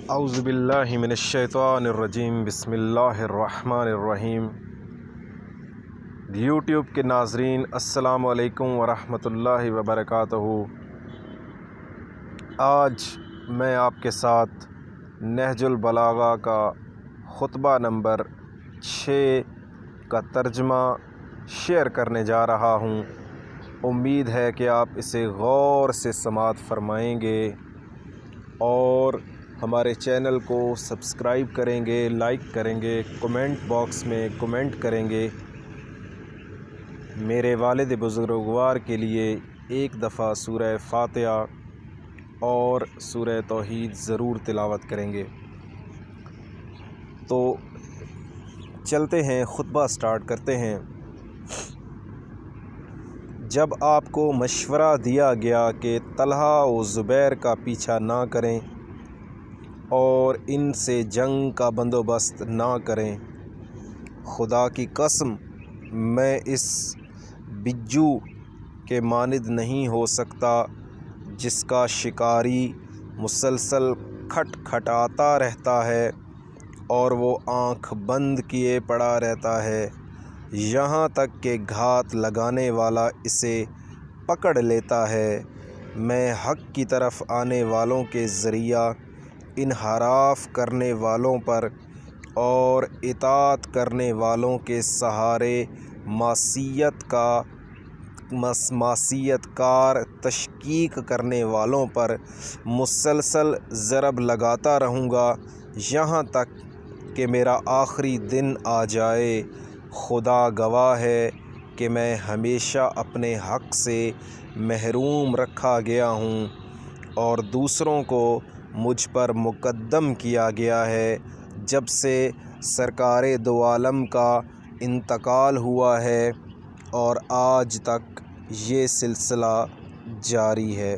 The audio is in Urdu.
اعوذ باللہ من الشیطان الرجیم بسم اللہ الرحمن الرحیم۔ یوٹیوب کے ناظرین السلام علیکم ورحمۃ اللہ وبرکاتہ۔ آج میں آپ کے ساتھ نہج البلاغہ کا خطبہ نمبر 6 کا ترجمہ شیئر کرنے جا رہا ہوں۔ امید ہے کہ آپ اسے غور سے سماعت فرمائیں گے اور ہمارے چینل کو سبسکرائب کریں گے، لائک کریں گے، کمنٹ باکس میں کمنٹ کریں گے۔ میرے والد بزرگوار کے لیے ایک دفعہ سورہ فاتحہ اور سورہ توحید ضرور تلاوت کریں گے۔ تو چلتے ہیں، خطبہ سٹارٹ کرتے ہیں۔ جب آپ کو مشورہ دیا گیا کہ طلحہ و زبیر کا پیچھا نہ کریں اور ان سے جنگ کا بندوبست نہ کریں، خدا کی قسم میں اس بجو کے مانند نہیں ہو سکتا جس کا شکاری مسلسل کھٹکھٹاتا رہتا ہے اور وہ آنکھ بند کیے پڑا رہتا ہے یہاں تک کہ گھات لگانے والا اسے پکڑ لیتا ہے۔ میں حق کی طرف آنے والوں کے ذریعہ انحراف کرنے والوں پر اور اطاعت کرنے والوں کے سہارے معصیت کار تشکیک کرنے والوں پر مسلسل ضرب لگاتا رہوں گا یہاں تک کہ میرا آخری دن آ جائے۔ خدا گواہ ہے کہ میں ہمیشہ اپنے حق سے محروم رکھا گیا ہوں اور دوسروں کو مجھ پر مقدم کیا گیا ہے جب سے سرکار دو عالم کا انتقال ہوا ہے اور آج تک یہ سلسلہ جاری ہے۔